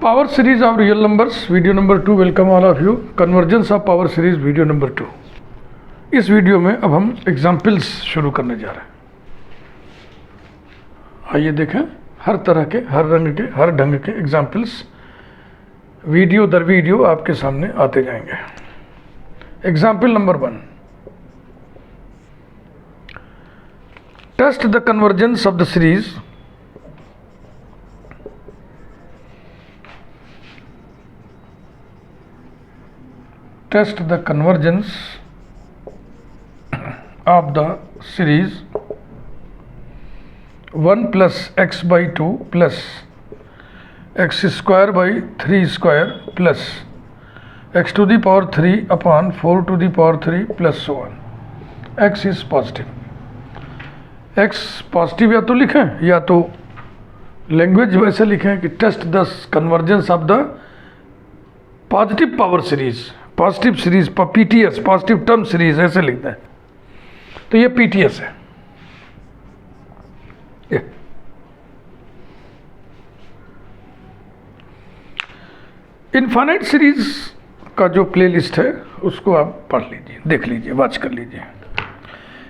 Power series of real numbers, video number 2. Welcome all of you. Convergence of power series, video number 2. इस video में अब हम examples शुरू करने जा रहे हैं। आइए देखें, हर तरह के, हर रंग के, हर ढंग के एग्जाम्पल्स वीडियो दर वीडियो आपके सामने आते जाएंगे। Example number 1, test the convergence of the series test the convergence of the series 1 plus x by 2 plus x square by 3 square plus x to the power 3 upon 4 to the power 3 plus so on. x is positive. x positive या तो लिखें या तो language वैसे लिखें कि test the convergence of the positive power series, positive series, PTS, positive term series ऐसे लिखते हैं। तो ये पीटीएस है। ये इनफाइनाइट सीरीज का जो प्लेलिस्ट है उसको आप पढ़ लीजिए, देख लीजिए, वॉच कर लीजिए,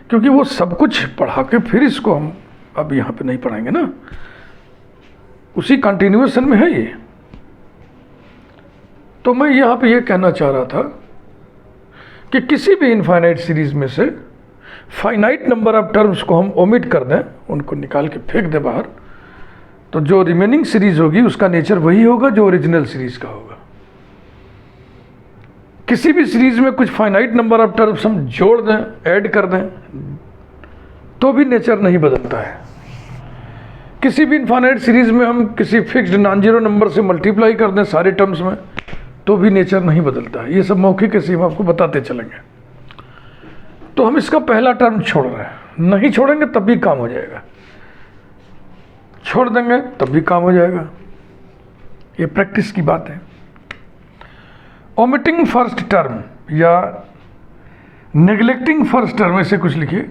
क्योंकि वो सब कुछ पढ़ा के फिर इसको हम अब यहाँ पे नहीं पढ़ाएंगे ना, उसी कंटिन्यूएशन में है ये। तो मैं यहाँ पे ये कहना चाह रहा था कि किसी भी इनफाइनाइट सीरीज में से फाइनाइट नंबर ऑफ टर्म्स को हम ओमिट कर दें, उनको निकाल के फेंक दें बाहर, तो जो रिमेनिंग सीरीज होगी उसका नेचर वही होगा जो ओरिजिनल सीरीज का होगा। किसी भी सीरीज में कुछ फाइनाइट नंबर ऑफ टर्म्स हम जोड़ दें, ऐड कर दें, तो भी नेचर नहीं बदलता है। किसी भी इनफाइनाइट सीरीज में हम किसी फिक्स्ड नॉन जीरो नंबर से मल्टीप्लाई कर दें सारे टर्म्स में, तो भी नेचर नहीं बदलता है। ये सब मौखिक ऐसे हम आपको बताते चलेंगे। तो हम इसका पहला टर्म छोड़ रहे हैं, नहीं छोड़ेंगे तब भी काम हो जाएगा, छोड़ देंगे तब भी काम हो जाएगा। ये प्रैक्टिस की बात है। ओमिटिंग फर्स्ट टर्म या नेग्लेक्टिंग फर्स्ट टर्म, ऐसे कुछ लिखिए।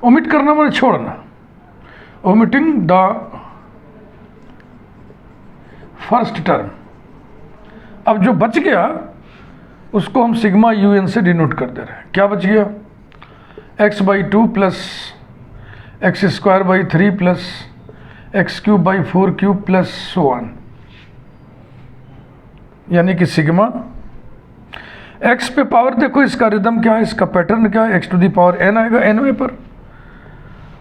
ओमिट करना मतलब छोड़ना। Omitting the first term. अब जो बच गया उसको हम सिग्मा यू एन से डिनोट कर दे रहे हैं। क्या बच गया? x by 2 plus x square by 3 plus x cube by 4 cube plus so on, यानी कि सिग्मा x पे पावर देखो, इसका रिदम क्या है, इसका पैटर्न क्या है, x to the power n आएगा nवें पर,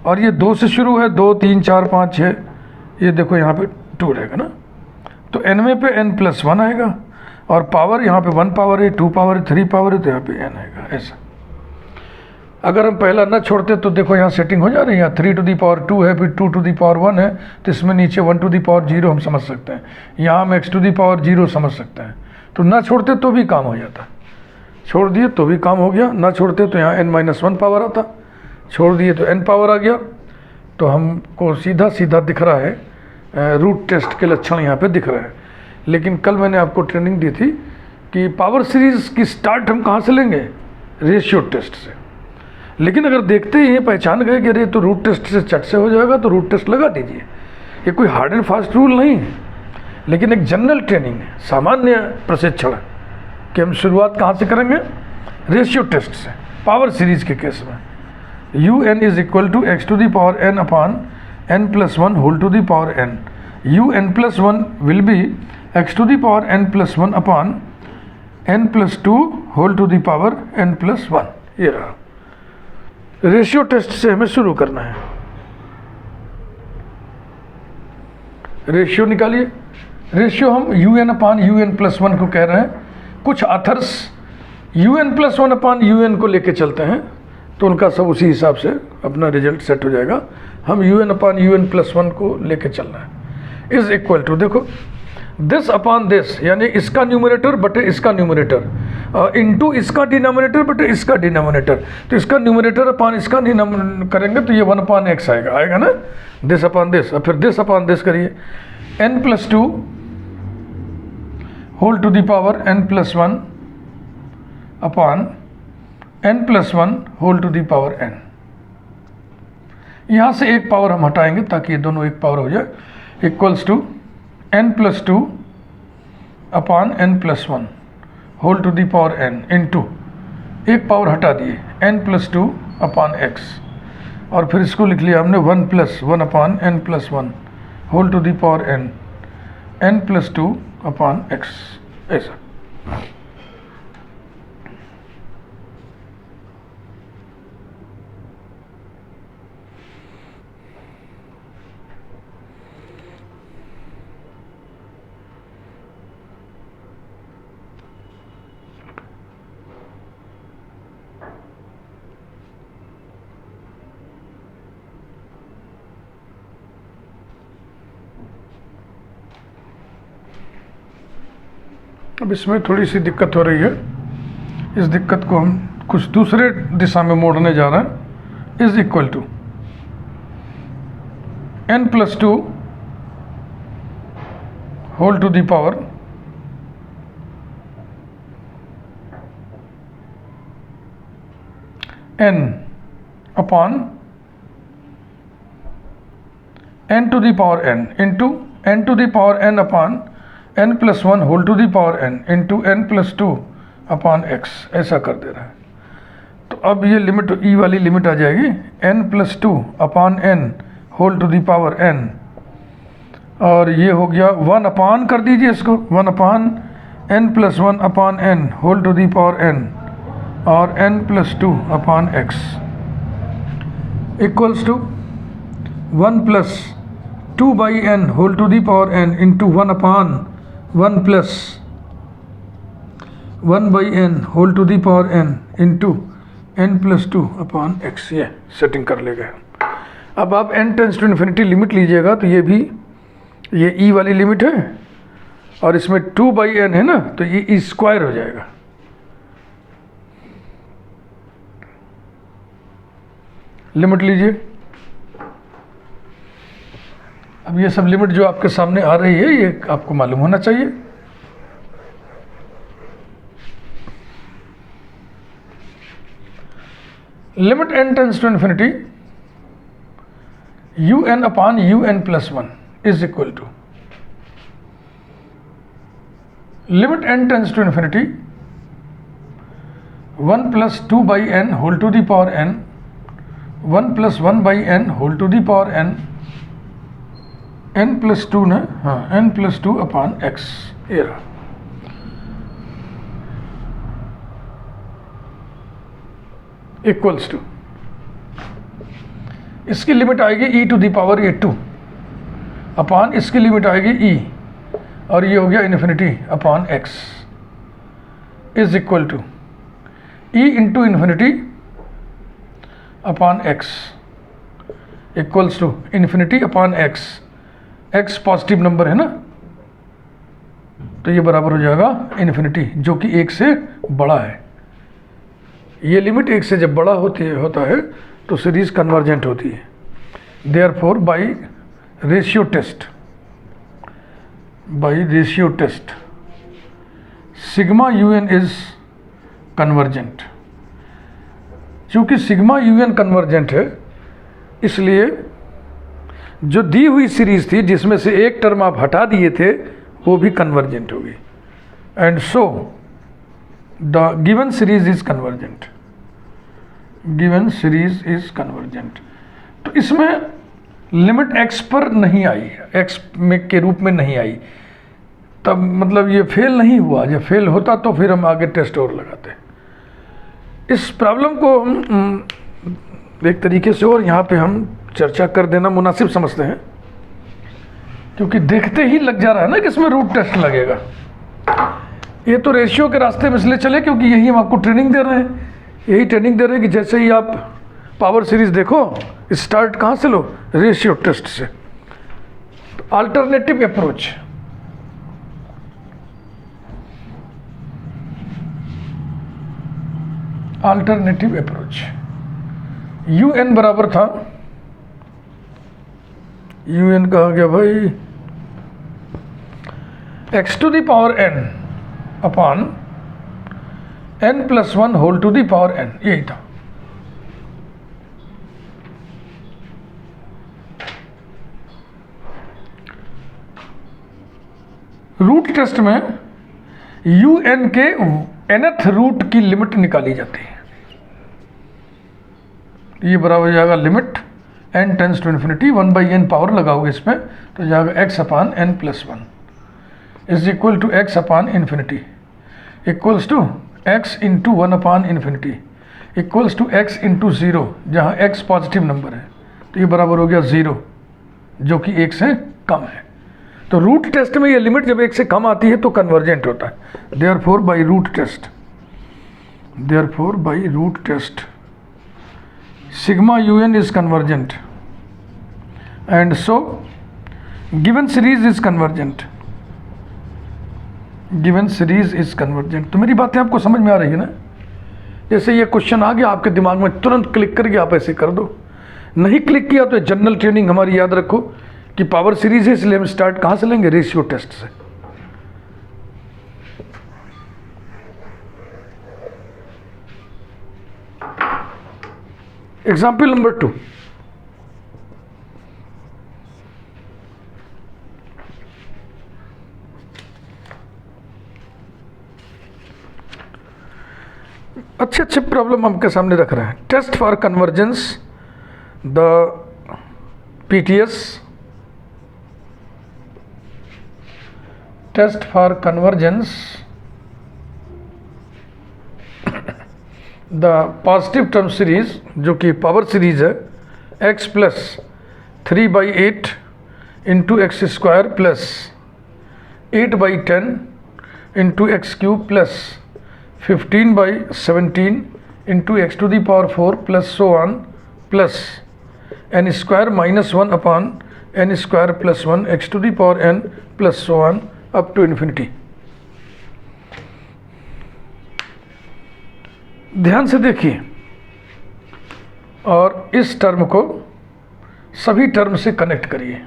और ये 2 से शुरू है, 2 3 4 5 6, ये देखो यहाँ पे 2 रहेगा ना, तो nवें पे n प्लस 1 आएगा, और पावर यहाँ पे 1 पावर है, 2 पावर है, 3 पावर है, तो यहाँ पे n आएगा। ऐसा अगर हम पहला ना छोड़ते तो देखो यहाँ सेटिंग हो जा रही है। यहाँ 3 टू दी पावर 2 है, फिर 2 टू दी पावर 1 है, तो इसमें नीचे 1 टू दी पावर 0 हम समझ सकते हैं, यहाँ हम x टू दी पावर 0 समझ सकते हैं। तो ना छोड़ते तो भी काम हो जाता, छोड़ दिए तो भी काम हो गया, ना छोड़ते तो यहाँ n-1 पावर आता, छोड़ दिए तो n पावर आ गया। तो हमको सीधा सीधा दिख रहा है, रूट टेस्ट के लक्षण यहाँ पे दिख रहे हैं। लेकिन कल मैंने आपको ट्रेनिंग दी थी कि पावर सीरीज की स्टार्ट हम कहाँ से लेंगे? रेशियो टेस्ट से। लेकिन अगर देखते ही पहचान गए कि अरे तो रूट टेस्ट से चट से हो जाएगा, तो रूट टेस्ट लगा दीजिए। ये कोई हार्ड एंड फास्ट रूल नहीं है, लेकिन एक जनरल ट्रेनिंग है, सामान्य प्रशिक्षण है कि हम शुरुआत कहाँ से करेंगे? रेशियो टेस्ट से। पावर सीरीज के केस में u N is equal to x to the power n upon n plus 1 whole to the power n। U n plus 1 will be x to the power n plus 1 upon n plus 2 whole to the power n plus 1। ये रहा। Ratio test से हमें शुरू करना है। Ratio निकालिए। Ratio हम u n upon u n plus 1 को कह रहे हैं। कुछ authors u n plus 1 upon u n को लेके चलते हैं, तो उनका सब उसी हिसाब से अपना रिजल्ट सेट हो जाएगा। हम u n upon u n plus 1 को लेके चलना है। इज इक्वल टू, देखो दिस अपॉन दिस, यानी इसका न्यूमरेटर बटे इसका न्यूमरेटर, इनटू इसका डिनोमिनेटर बटे इसका डिनोमिनेटर। तो इसका न्यूमरेटर अपॉन इसका करेंगे तो ये 1 अपॉन x आएगा ना, दिस अपॉन दिस, और फिर दिस अपॉन दिस करिए, n plus 2 whole to the power n plus 1 upon n plus 1 whole to the power n। यहाँ से एक पावर हम हटाएंगे ताकि ये दोनों एक पावर हो जाए। Equals to n+2 upon n+1 whole to the power n into एक पावर हटा दिए n+2 अपॉन x, और फिर इसको लिख लिया हमने 1+1 upon n+1 whole to the power n+2 upon x, ऐसा। अब इसमें थोड़ी सी दिक्कत हो रही है, इस दिक्कत को हम कुछ दूसरे दिशा में मोड़ने जा रहे हैं। Is equal to n+2 whole to the power n upon n to the power n into n to the power n upon n+1 whole to the power n into n+2 upon x, ऐसा कर दे रहा है। तो अब ये limit e वाली limit आ जाएगी n+2 upon n whole to the power n, और ये हो गया 1 अपॉन कर दीजिए इसको 1 upon n+1 upon n whole to the power n और n+2 upon x equals to 1+2/n whole to the power n into 1 upon 1+1/n whole to the power n into n+2 upon x, ये setting कर लेगा। अब आप n →∞ limit लीजिएगा तो ये भी ये e वाली लिमिट है और इसमें 2/n है ना, तो ये e स्क्वायर हो जाएगा। लिमिट लीजिए। अब ये सब लिमिट जो आपके सामने आ रही है ये आपको मालूम होना चाहिए। Limit n →∞ un upon un+1 is equal to limit n →∞ 1+2/n whole to the power n 1+1/n whole to the power n n+2 ना, हाँ n+2 अपॉन x, ये रहा। इक्वल्स टू इसकी लिमिट आएगी e to the power 2 upon इसकी limit आएगी e, और ये हो गया infinity upon x is equal to e into infinity upon x equals to infinity upon x। x positive number है ना, तो ये बराबर हो जाएगा इन्फिनिटी, जो कि 1 से बड़ा है। ये लिमिट 1 से जब बड़ा होता है तो सीरीज कन्वर्जेंट होती है। Therefore by ratio test sigma un is convergent. चूंकि सिग्मा un कन्वर्जेंट है, इसलिए जो दी हुई सीरीज थी जिसमें से एक टर्म आप हटा दिए थे वो भी कन्वर्जेंट होगी, and so the given series is convergent. तो इसमें लिमिट x पर नहीं आई, x में के रूप में नहीं आई, तब मतलब ये फेल नहीं हुआ। जब फेल होता तो फिर हम आगे टेस्ट और लगाते। इस प्रॉब्लम को हम एक तरीके से और यहाँ पे हम चर्चा कर देना मुनासिब समझते हैं, क्योंकि देखते ही लग जा रहा है ना कि इसमें रूट टेस्ट लगेगा। ये तो रेशियो के रास्ते में इसलिए चले क्योंकि यही हम आपको ट्रेनिंग दे रहे हैं, यही ट्रेनिंग दे रहे हैं कि जैसे ही आप पावर सीरीज देखो, स्टार्ट कहाँ से लो, रेशियो टेस्ट से। अल्टरनेटिव अप्रोच, un बराबर था, un कहा गया भाई x to the power n upon n+1 whole to the power n, यही था। रूट टेस्ट में यू एन के nth रूट की लिमिट निकाली जाती है। ये बराबर हो जाएगा limit n tends to infinity 1/n power लगाओगे इसमें तो जाएगा x upon n plus 1 is equal to x upon infinity equals to x into 1 upon infinity equals to x into 0, जहाँ x पॉजिटिव नंबर है तो ये बराबर हो गया 0 जो कि 1 से कम है। तो रूट टेस्ट में ये लिमिट जब 1 से कम आती है तो कन्वर्जेंट होता है। Therefore by root test sigma un is convergent and so given series is convergent। तो मेरी बातें आपको समझ में आ रही है ना? जैसे ये क्वेश्चन आ गया आपके दिमाग में, तुरंत क्लिक करके आप ऐसे कर दो। नहीं क्लिक किया तो जनरल ट्रेनिंग हमारी याद रखो कि पावर सीरीज है, इसलिए हम स्टार्ट कहाँ से लेंगे? रेशियो टेस्ट से। एग्जाम्पल नंबर 2, अच्छे प्रॉब्लम आपके सामने रख रहे हैं। Test for convergence the PTS, test for convergence the positive term series जो कि पावर सीरीज है x plus 3/8 into x square plus 8/10 into x cube plus 15/17 into x to the power 4 plus so on plus n square minus 1 upon n square plus 1 x to the power n plus so on up to infinity. ध्यान से देखिए और इस term को सभी term से connect करिए।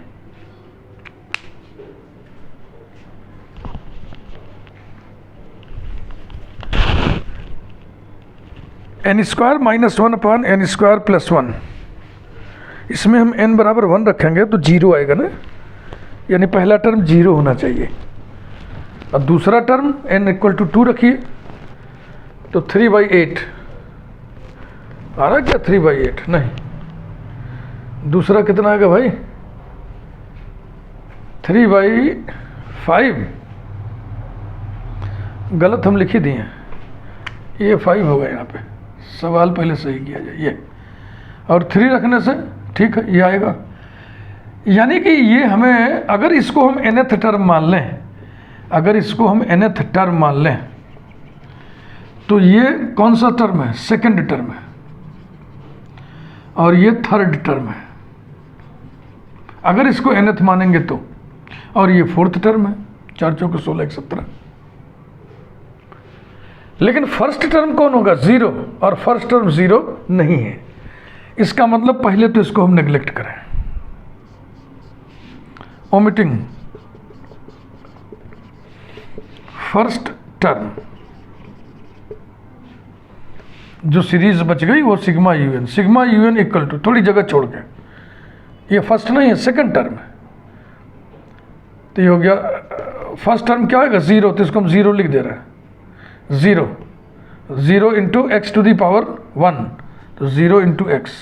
n square minus 1 upon n square plus 1, इसमें हम n बराबर 1 रखेंगे तो 0 आएगा ना, यानी पहला टर्म 0 होना चाहिए। और दूसरा टर्म n इक्वल टू 2 रखिए तो 3/8 आ रहा क्या? 3/8 नहीं, दूसरा कितना आएगा भाई? 3/5। गलत हम लिखी दिए, ये 5 होगा यहाँ पे, सवाल पहले सही किया जाए। ये और 3 रखने से ठीक है, ये आएगा। यानी कि ये हमें, अगर इसको हम nth टर्म मान लें, nth टर्म मान लें तो ये कौन सा टर्म है? सेकंड टर्म है और ये थर्ड टर्म है। अगर इसको nth मानेंगे तो, और ये फोर्थ टर्म है, 4 चौके 16 17। लेकिन फर्स्ट टर्म कौन होगा? 0, और फर्स्ट टर्म 0 नहीं है। इसका मतलब पहले तो इसको हम नेग्लेक्ट करें, ओमिटिंग फर्स्ट टर्म। जो सीरीज बच गई वो सिग्मा यूएन इक्वल टू, थोड़ी जगह छोड़ के, ये फर्स्ट नहीं है, सेकंड टर्म है। तो ये हो गया, फर्स्ट टर्म क्या होगा? 0, तो इसको हम 0 लिख दे रहे हैं। 0 into x to the power 1, तो 0 इंटू एक्स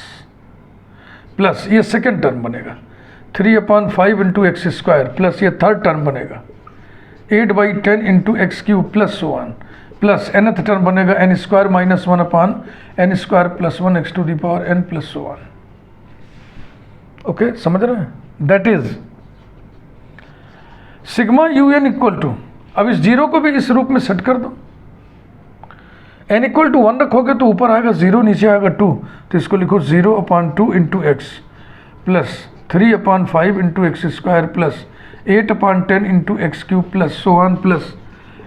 प्लस ये सेकंड टर्म बनेगा 3/5 इंटू एक्स स्क्वायर प्लस ये थर्ड टर्म बनेगा 8/10 into x cube plus so on plus nth term बनेगा n square minus 1 upon n square plus 1 x to the power n plus so on. Okay, समझ रहे हैं? That is sigma un equal to, अब इस 0 को भी इस रूप में सेट कर दो। n इक्वल टू 1 रखोगे तो ऊपर आएगा 0, नीचे आएगा 2, तो इसको लिखो 0/2 into x plus 3/5 into x square plus 8/10 into x cube plus so on plus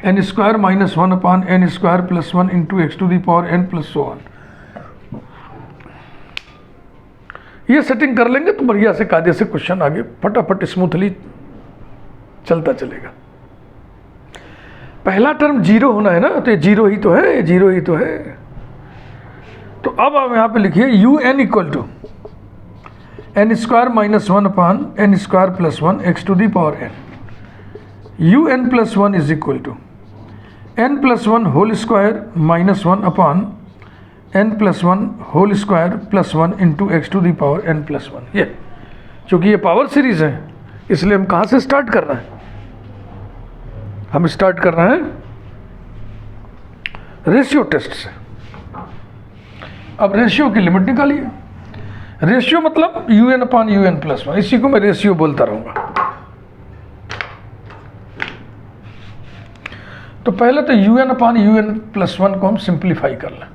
n square minus 1 upon n square plus 1 into x to the power n plus so on. ये सेटिंग कर लेंगे तो बढ़िया से कायदे से question आगे फटाफट स्मूथली चलता चलेगा। पहला टर्म 0 होना है ना, तो ये 0 ही तो है, 0 ही तो है। तो अब आप यहाँ पे लिखिए un equal to n square minus 1 upon n square plus 1 x to the power n। U n plus one is equal to n plus one whole square minus one upon n plus one whole square plus one into x to the power n plus one. ये चूँकि ये power series है इसलिए हम कहाँ से start कर रहे हैं, हम स्टार्ट कर रहे हैं रेशियो टेस्ट से। अब रेशियो की लिमिट निकालिए। रेशियो मतलब u n upon u n plus one, इसी को मैं रेशियो बोलता रहूंगा। तो पहले तो u n upon u n plus one को हम सिंप्लीफाई कर लें।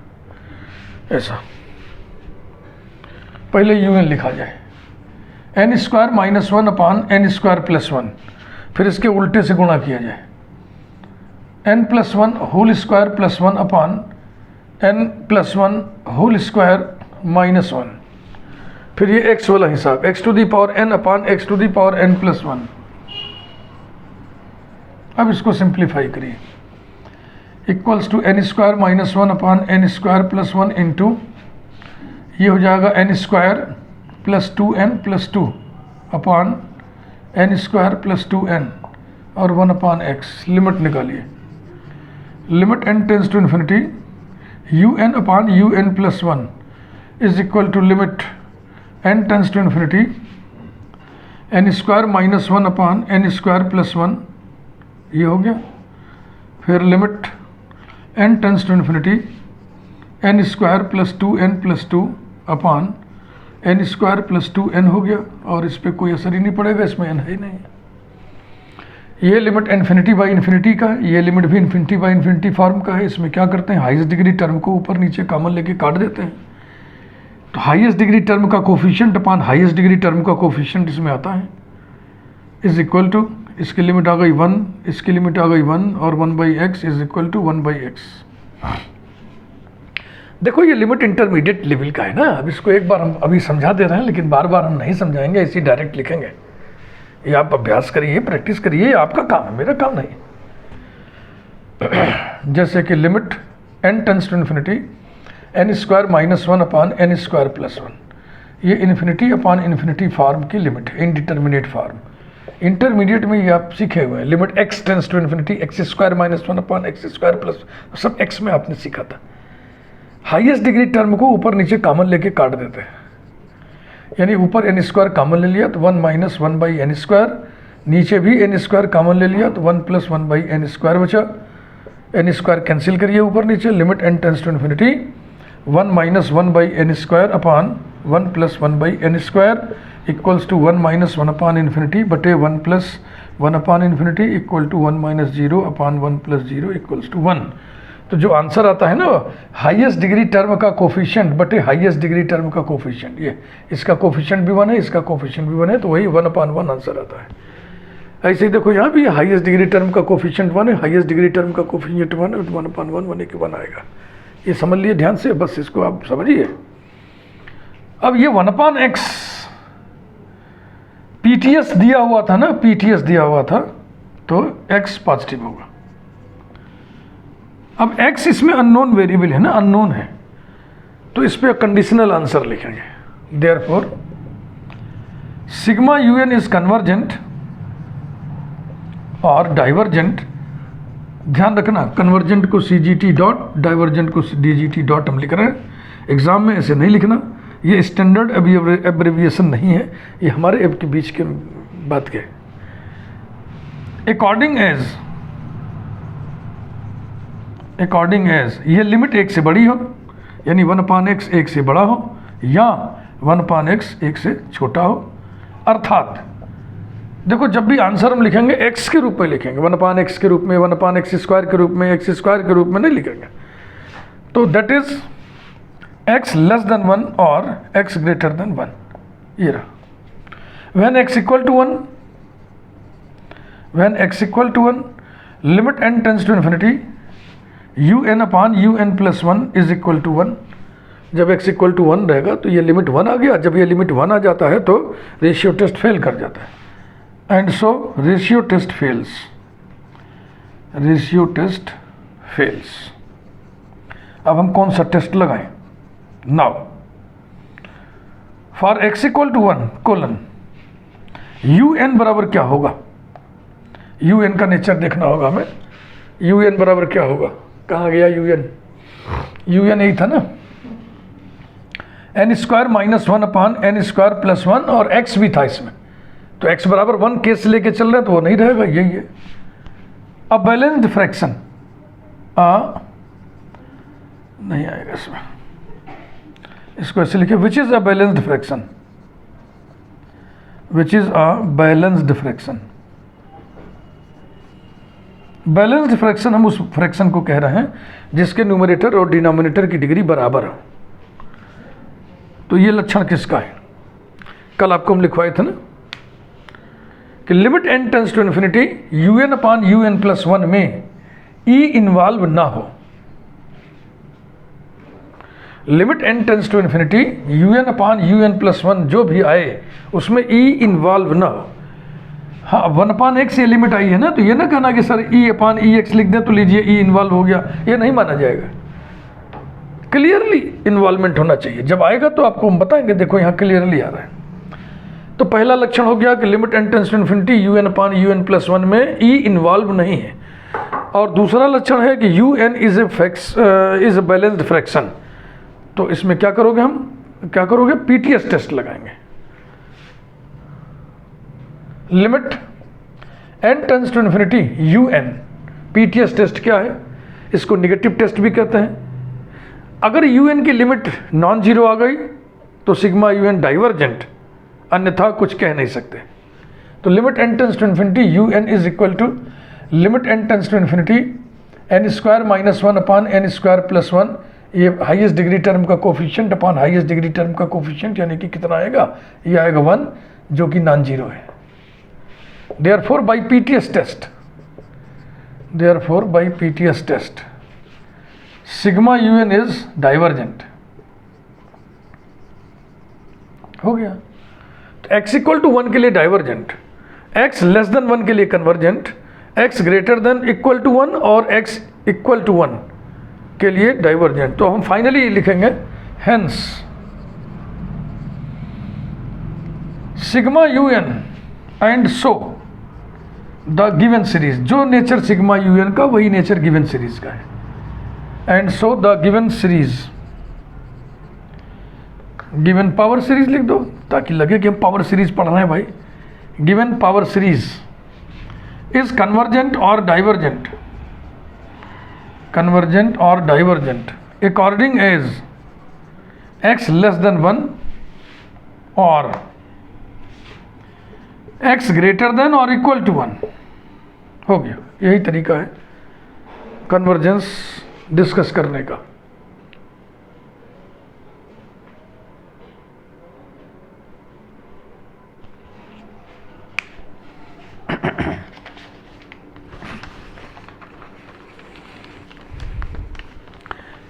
ऐसा पहले यू एन लिखा जाए n square minus one upon n square plus one, फिर इसके उल्टे से गुणा किया जाए n plus one whole square plus one upon n plus one whole square minus one, फिर ये एक्स वाला हिसाब x to the power n upon x to the power n plus one. अब इसको सिंप्लीफाई करिए equals to n square minus one upon n square plus one into ये हो जाएगा n square plus two n plus two upon n square plus two n और one upon x. Limit निकालिए, limit N tends to infinity you n upon u n plus one is equal to limit N tends to infinity n square minus one upon n square plus one, ये हो गया। फिर limit N tends to infinity n square plus two n plus two upon n square plus two N हो गया, और इस पर कोई असर ही नहीं पड़ेगा, इसमें एन है ही नहीं। ये लिमिट इन्फिनिटी बाई इन्फिनिटी का है, ये लिमिट भी इन्फिनिटी बाई इन्फिनिटी फॉर्म का है। इसमें क्या करते हैं, हाईएस्ट डिग्री टर्म को ऊपर नीचे कॉमन लेके काट देते हैं। तो हाईएस्ट डिग्री टर्म का coefficient upon highest degree term का कोफिशिएंट इसमें आता है इज इक्वल टू, इसकी लिमिट आ गई 1, इसकी लिमिट आ गई 1 और 1 by x is equal to 1 by x. देखो ये लिमिट इंटरमीडिएट लेवल का है ना। अब इसको एक बार हम अभी समझा दे रहे हैं, लेकिन बार बार हम नहीं समझाएंगे, ऐसे डायरेक्ट लिखेंगे। ये आप अभ्यास करिए, प्रैक्टिस करिए, ये आपका काम है, मेरा काम नहीं। जैसे कि limit N tends to infinity n square minus one upon n square plus one, ये इन्फिनिटी अपॉन इन्फिनिटी फॉर्म की लिमिट है, इनडिटर्मिनेट फॉर्म। इंटरमीडिएट में ये आप सीखे हुए हैं। Limit x tends to infinity x square minus one upon x square plus, सब एक्स में आपने सीखा था। हाईएस्ट डिग्री टर्म को ऊपर नीचे कॉमन लेके काट देते हैं, यानी ऊपर एन स्क्वायर कॉमन ले लिया तो 1 माइनस 1 बाई एन स्क्वायर, नीचे भी एन स्क्वायर कॉमन ले लिया तो 1 प्लस 1 बाई एन स्क्वायर बचा। एन स्क्वायर कैंसिल करिए ऊपर नीचे, limit N tends to infinity 1 minus 1 by n square upon 1 plus 1 by n square equals to 1 minus 1 upon infinity बटे 1 plus 1 upon infinity equal to 1 minus 0 upon 1 plus 0 equals to 1। तो जो answer आता है ना, highest degree term का coefficient बटे highest degree term का coefficient, ये इसका कोफिशिएंट भी 1 है, इसका कोफिशिएंट भी 1 है, तो वही 1 अपॉन 1 आंसर आता है। ऐसे ही देखो यहाँ भी हाईएस्ट डिग्री टर्म का कोफिशिएंट 1 है, हाईएस्ट डिग्री टर्म का कोफिशिएंट 1 है, तो 1 अपॉन 1 1 के 1 आएगा। ये समझ लिए ध्यान से, बस इसको आप समझिए। अब ये 1 अपॉन एक्स पीटीएस दिया हुआ था ना, पीटीएस दिया हुआ था, तो एक्स पॉजिटिव होगा। अब x इसमें अननोन वेरिएबल है ना, अननोन है, तो इस पर कंडीशनल आंसर लिखेंगे। Therefore sigma u N is convergent और डाइवर्जेंट। ध्यान रखना, कन्वर्जेंट को CGT डॉट, डाइवर्जेंट को DGT डॉट हम लिख रहे हैं। एग्जाम में ऐसे नहीं लिखना, ये स्टैंडर्ड एब्रिविएशन नहीं है, ये हमारे ऐप के बीच के बात के। अकॉर्डिंग एज ये लिमिट 1 से बड़ी हो, यानी 1 अपॉन एक्स 1 से बड़ा हो, या 1 अपॉन एक्स 1 से छोटा हो। अर्थात देखो, जब भी आंसर हम लिखेंगे x के रूप में लिखेंगे, 1 अपॉन एक्स के रूप में, 1 अपॉन एक्स स्क्वायर के रूप में, एक्स स्क्वायर के रूप में नहीं लिखेंगे। तो that is x less than 1 और x ग्रेटर देन 1, ये रहा। When x equal to 1, when x equal to 1 limit n tends to infinity you n upon u n plus 1 is equal to 1। जब x इक्वल टू 1 रहेगा तो ये limit 1 आ गया। जब ये लिमिट 1 आ जाता है तो रेशियो टेस्ट फेल कर जाता है, and so ratio test fails, ratio test fails. अब हम कौन सा टेस्ट लगाएं? Now for x equal to 1 colon u n बराबर क्या होगा? यू एन का नेचर देखना होगा हमें। यू एन बराबर क्या होगा, कहाँ गया यू एन, यू एन यही था ना, N square minus 1 upon n square plus 1, और एक्स भी था इसमें, तो एक्स बराबर 1 केस लेके चल रहे हैं तो वो नहीं रहेगा, यही है। अब बैलेंस्ड फ्रैक्शन नहीं आएगा इसमें, इसको ऐसे लिखे, which is a balanced fraction, which is a balanced fraction. Balanced fraction हम उस फ्रैक्शन को कह रहे हैं जिसके न्यूमरेटर और डिनोमिनेटर की डिग्री बराबर हो। तो ये लक्षण किसका है, कल आपको हम लिखवाए थे ना कि limit N tends to infinity you n upon u n plus 1 में ई इन्वॉल्व ना हो। Limit N tends to infinity you n upon u n plus 1 जो भी आए उसमें ई इन्वॉल्व ना हो। हाँ, 1 अपान एक्स ये लिमिट आई है ना, तो ये ना कहना कि सर ई अपान ई एक्स लिख दें तो लीजिए ई इन्वॉल्व हो गया, ये नहीं माना जाएगा। क्लियरली इन्वॉल्वमेंट होना चाहिए, जब आएगा तो आपको हम बताएंगे, देखो यहाँ क्लियरली आ रहा है। तो पहला लक्षण हो गया कि limit N tends to infinity you n upon u n plus 1 में ई इन्वॉल्व नहीं है। और दूसरा लक्षण है कि U N is a balanced fraction. तो इसमें क्या करोगे, हम क्या करोगे, पीटीएस टेस्ट लगाएंगे। Limit N tends to infinity you N, PTS test क्या है, इसको निगेटिव टेस्ट भी कहते हैं। अगर यू एन की लिमिट नॉन जीरो आ गई तो सिग्मा यू एन डाइवर्जेंट, अन्यथा कुछ कह नहीं सकते। तो limit N tends to infinity you N is equal to limit N tends to infinity n square minus 1 upon n square plus 1, ये हाईएस्ट डिग्री टर्म का coefficient upon highest degree term का coefficient, यानी कि कितना आएगा, ये आएगा 1 जो कि नॉन जीरो है। Therefore by PTS test, therefore by PTS test sigma un is divergent। हो गया। तो x इक्वल टू 1 के लिए डाइवर्जेंट, x लेस देन 1 के लिए convergent, x greater than equal to 1 और x इक्वल टू 1 के लिए डाइवर्जेंट। तो हम फाइनली लिखेंगे hence sigma u n and so the given series, जो नेचर सिग्मा यू एन का वही नेचर गिवन सीरीज का है। And so the given series, given power series लिख दो ताकि लगे कि हम पावर सीरीज पढ़ रहे हैं भाई। Given power series is convergent और डाइवर्जेंट, कन्वर्जेंट और divergent according as x less than 1 और x ग्रेटर देन और इक्वल टू 1। हो गया, यही तरीका है कन्वर्जेंस डिस्कस करने का।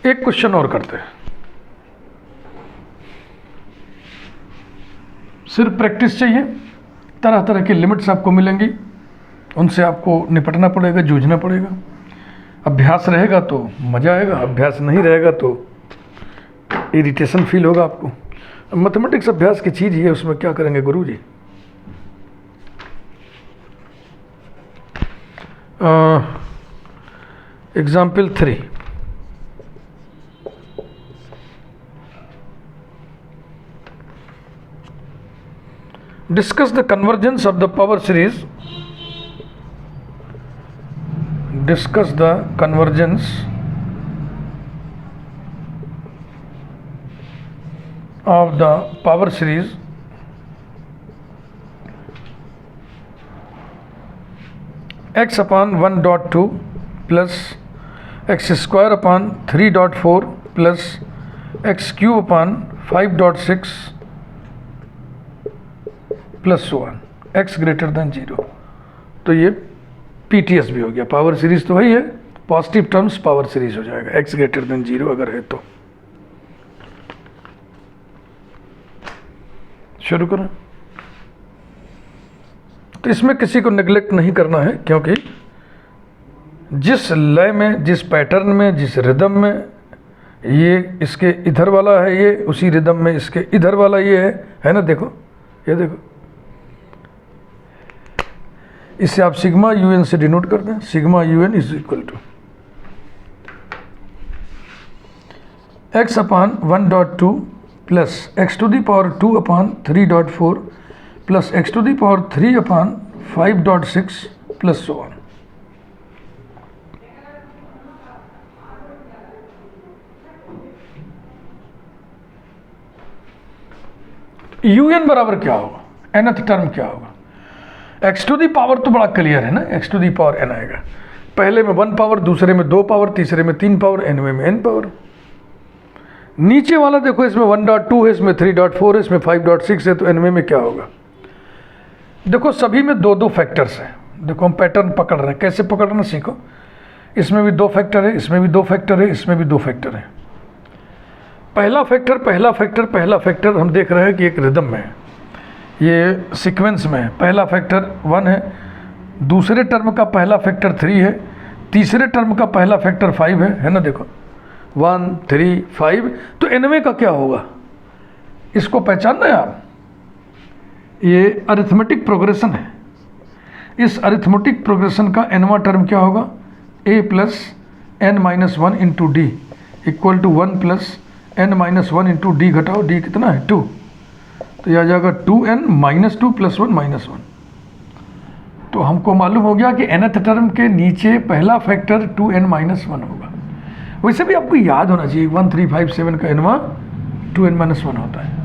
एक क्वेश्चन और करते हैं, सिर्फ प्रैक्टिस चाहिए। तरह तरह की लिमिट्स आपको मिलेंगी, उनसे आपको निपटना पड़ेगा, जूझना पड़ेगा। अभ्यास रहेगा तो मज़ा आएगा, अभ्यास नहीं रहेगा तो इरिटेशन फील होगा आपको। मैथमेटिक्स अभ्यास की चीज़ ही है, उसमें क्या करेंगे गुरुजी। Example 3, discuss the convergence of the power series, discuss the convergence of the power series x upon 1.2 plus x square upon 3.4 plus x cube upon 5.6 plus 1 x greater then 0। तो ये PTS भी हो गया, पावर सीरीज तो वही है, positive terms power series हो जाएगा x ग्रेटर देन 0 अगर है तो। शुरू करें। तो इसमें किसी को नेग्लेक्ट नहीं करना है, क्योंकि जिस लय में, जिस पैटर्न में, जिस रिदम में ये इसके इधर वाला है, ये उसी रिदम में इसके इधर वाला ये है ना। देखो, ये देखो, इसे आप सिग्मा यू एन से डिनोट कर दें। Sigma u N is equal to x upon 1.2 plus x to the power 2 upon 3.4 plus x to the power 3 upon 5.6 plus so on. U n बराबर क्या होगा, nth टर्म क्या होगा। X to the power तो बड़ा clear है ना, x to the power n आएगा। पहले में 1 पावर, दूसरे में 2 पावर, तीसरे में 3 पावर, एनवे में n पावर। नीचे वाला देखो, इसमें 1.2 है, इसमें 3.4 है, इसमें 5.6 है, तो एनवे में क्या होगा। देखो सभी में 2-2 फैक्टर्स हैं। देखो हम पैटर्न पकड़ रहे हैं, कैसे पकड़ना सीखो। इसमें भी 2 फैक्टर है, इसमें भी 2 फैक्टर है, इसमें भी 2 फैक्टर है। पहला फैक्टर पहला फैक्टर पहला फैक्टर हम देख रहे हैं कि एक रिदम में है, ये सीक्वेंस में है। पहला फैक्टर 1 है, दूसरे टर्म का पहला फैक्टर 3 है, तीसरे टर्म का पहला फैक्टर 5 है ना। देखो 1 3 5, तो एनवे का क्या होगा, इसको पहचानना है आप। ये अरिथमेटिक प्रोग्रेशन है। इस अरिथमेटिक प्रोग्रेशन का एनवा टर्म क्या होगा, a plus n minus 1 into d equal to 1 plus n minus 1 into d, घटाओ d कितना है 2, तो यह आ जाएगा 2n माइनस 2 प्लस 1 माइनस 1। तो हमको मालूम हो गया कि nth टर्म के नीचे पहला फैक्टर 2n माइनस 1 होगा। वैसे भी आपको याद होना चाहिए 1 3 5 7 का एनवा 2n माइनस 1 होता है।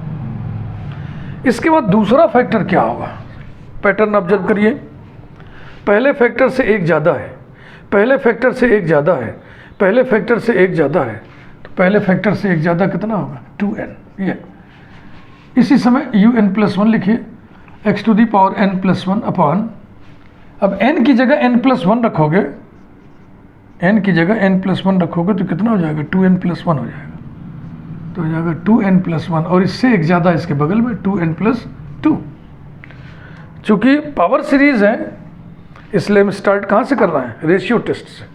इसके बाद दूसरा फैक्टर क्या होगा, पैटर्न ऑब्जर्व करिए। पहले फैक्टर से एक ज़्यादा है, पहले फैक्टर से एक ज़्यादा है, पहले फैक्टर से एक ज़्यादा है, तो पहले फैक्टर से एक ज़्यादा कितना होगा 2n। ये इसी समय un प्लस 1 लिखिए, x to the power n plus 1 upon, अब n की जगह n प्लस 1 रखोगे, n की जगह n प्लस 1 रखोगे तो कितना हो जाएगा 2n प्लस 1 हो जाएगा, तो हो जाएगा 2n प्लस 1, और इससे एक ज़्यादा इसके बगल में 2n प्लस 2। चूँकि पावर सीरीज है इसलिए हम स्टार्ट कहाँ से कर रहे हैं, रेशियो टेस्ट से।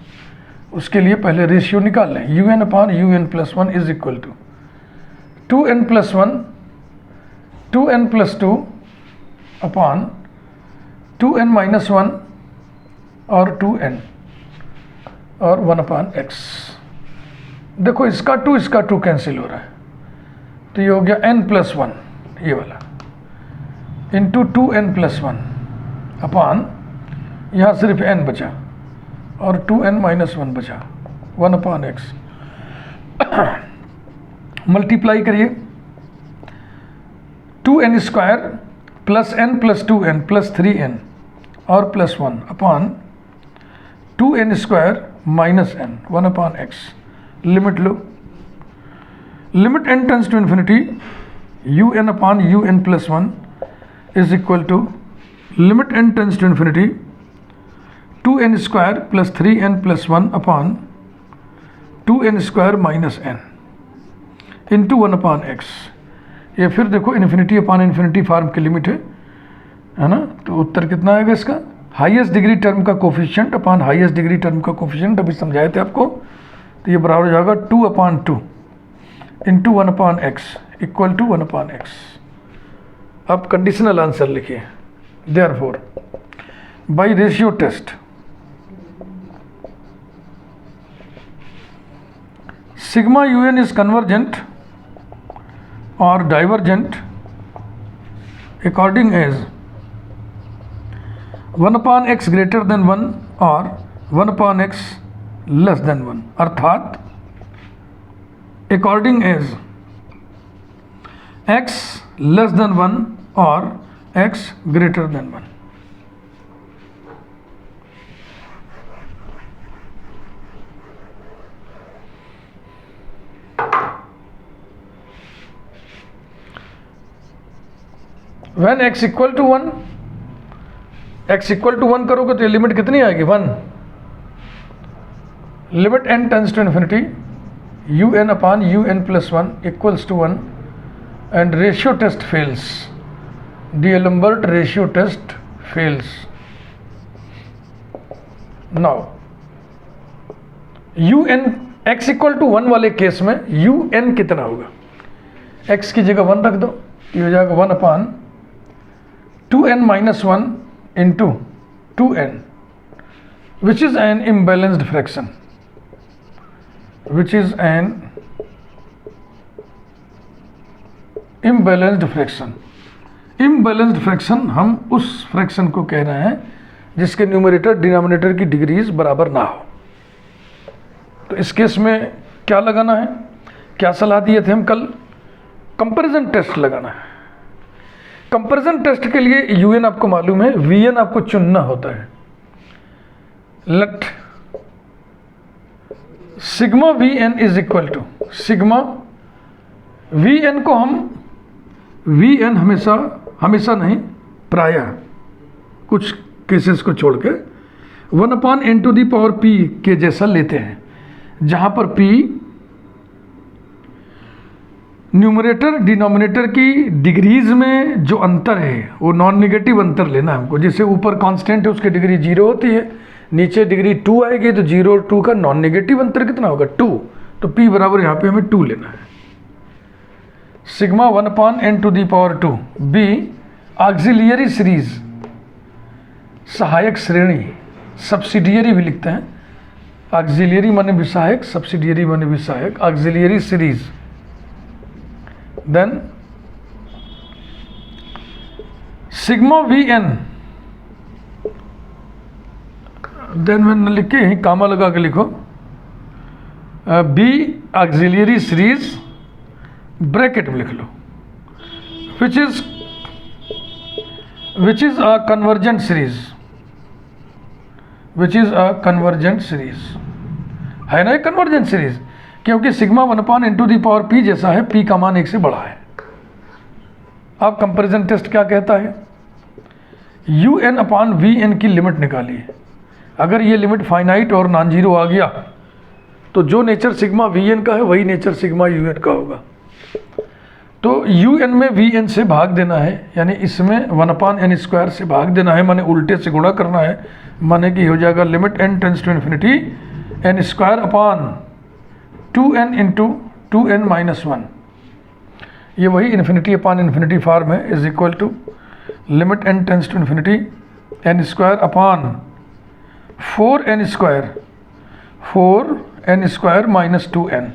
उसके लिए पहले रेशियो निकाल लें, un upon un plus 1 is equal to 2n plus 1 2n plus 2 upon 2n minus 1 और 2n और 1 अपान x। देखो इसका 2 कैंसिल हो रहा है, तो ये हो गया n प्लस 1 ये वाला इंटू 2n प्लस 1 अपान, यहाँ सिर्फ n बचा और 2n माइनस 1 बचा, 1 अपान x। मल्टीप्लाई करिए, 2n square plus n plus 2n plus 3n और plus 1 upon 2n square minus n 1 upon x। Limit लो, limit n tends to infinity un upon un plus 1 is equal to limit n tends to infinity 2n square plus 3n plus 1 upon 2n square minus n into 1 upon x। ये फिर देखो infinity upon infinity form की limit है ना। तो उत्तर कितना आएगा इसका, हाईएस्ट डिग्री टर्म का coefficient upon highest degree term का कोफिशिएंट अभी समझाए थे आपको, तो ये बराबर हो जाएगा 2 upon 2 into 1 upon x equal to 1 upon x. अब कंडीशनल आंसर लिखिए, therefore by ratio test sigma un is convergent or divergent according as 1 upon x greater than 1 or 1 upon x less than 1, अर्थात according as x less than 1 or x greater than 1। When x equal to 1, x equal to 1 करोगे तो ये limit कितनी आएगी 1। Limit n tends to infinity un upon un plus 1 equals to 1 and ratio test fails, d'Alembert ratio test fails. Now un x equal to 1 वाले case में un कितना होगा, x की जगह 1 रख दो, ये हो जाएगा 1 upon 2n minus 1 into 2n, which is an imbalanced fraction, which is an imbalanced fraction. imbalanced fraction हम उस फ्रैक्शन को कह रहे हैं जिसके न्यूमरेटर डिनोमिनेटर की डिग्रीज बराबर ना हो. तो इस केस में क्या लगाना है, क्या सलाह दिए थे हम कल, कंपैरिजन टेस्ट लगाना है. कंपैरिजन टेस्ट के लिए यूएन आपको मालूम है, वीएन आपको चुनना होता है. Let sigma v n is equal to sigma v n को हम वी एन हमेशा नहीं, प्रायः कुछ केसेस को छोड़ के 1/n⁻p के जैसा लेते हैं, जहां पर p न्यूमरेटर डिनोमिनेटर की डिग्रीज में जो अंतर है वो नॉन नेगेटिव अंतर लेना है हमको. जैसे ऊपर कांस्टेंट है उसकी डिग्री 0 होती है, नीचे डिग्री 2 आएगी, तो 0 और 2 का नॉन नेगेटिव अंतर कितना होगा 2. तो p बराबर यहाँ पे हमें 2 लेना है. Sigma 1/n⁻2 b auxiliary series, सहायक श्रेणी, सब्सिडियरी भी लिखते हैं. ऑक्सिलियरी माने विसहायक, सब्सिडियरी माने विसहायक, auxiliary series. Then sigma v n, then मैंने लिख के यहीं कामा लगा के लिखो, बी ऑक्सिलियरी सीरीज ब्रैकेट में लिख लो, which is a convergent series, which is a convergent series. है ना एक कन्वर्जेंट सीरीज, क्योंकि सिग्मा 1/n⁻p जैसा है, p का मान 1 से बड़ा है. अब कंपैरिजन टेस्ट क्या कहता है, un/vn की लिमिट निकालिए. अगर ये लिमिट फाइनाइट और नॉन जीरो आ गया तो जो नेचर सिग्मा vn का है वही नेचर सिग्मा un का होगा. तो un में vn से भाग देना है, यानी इसमें 1/n² से भाग देना है, माने उल्टे से गुणा करना है, माने कि हो जाएगा limit n tends to infinity n² / 2n - 1. ये वही इन्फिनिटी अपॉन इन्फिनिटी फॉर्म है, is equal to limit n tends to infinity n² / 4n² - 2n.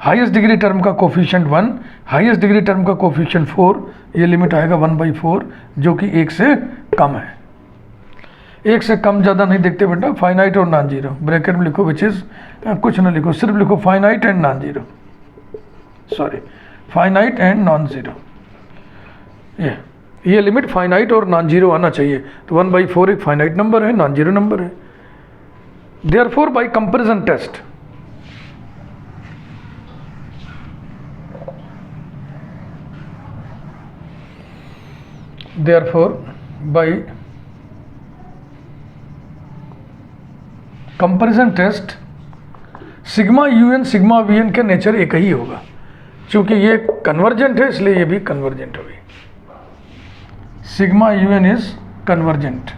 Highest degree term का कोफिशिएंट 1, हाईएस्ट डिग्री टर्म का कोफिशिएंट 4, ये लिमिट आएगा 1/4 जो कि 1 से कम है. 1 से कम ज़्यादा नहीं देखते बेटा, फाइनाइट और नॉन जीरो. ब्रैकेट में लिखो विच इज़, कुछ ना लिखो, सिर्फ लिखो finite and non zero, sorry finite and non zero. ये लिमिट फाइनाइट और नॉन जीरो आना चाहिए. तो 1/4 एक फाइनाइट नंबर है, नॉन जीरो नंबर है. Therefore by comparison test, therefore by comparison test sigma un sigma vn का नेचर एक ही होगा. चूंकि ये कन्वर्जेंट है इसलिए ये भी कन्वर्जेंट होगी. सिग्मा un इज कन्वर्जेंट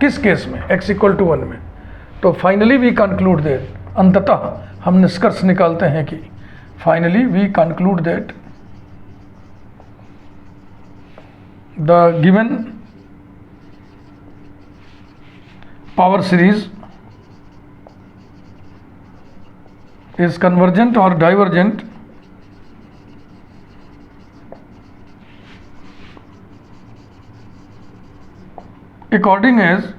किस केस में, x = 1 में. तो फाइनली वी कंक्लूड दैट, अंततः हम निष्कर्ष निकालते हैं कि finally we conclude that the given power series is convergent or divergent according as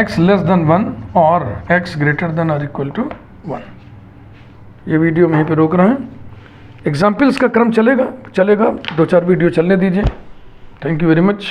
x less than 1 or x greater than or equal to 1. ये वीडियो में यहीं पे रोक रहे हैं. एग्जाम्पल्स का क्रम चलेगा 2-4 वीडियो चलने दीजिए. Thank you very much.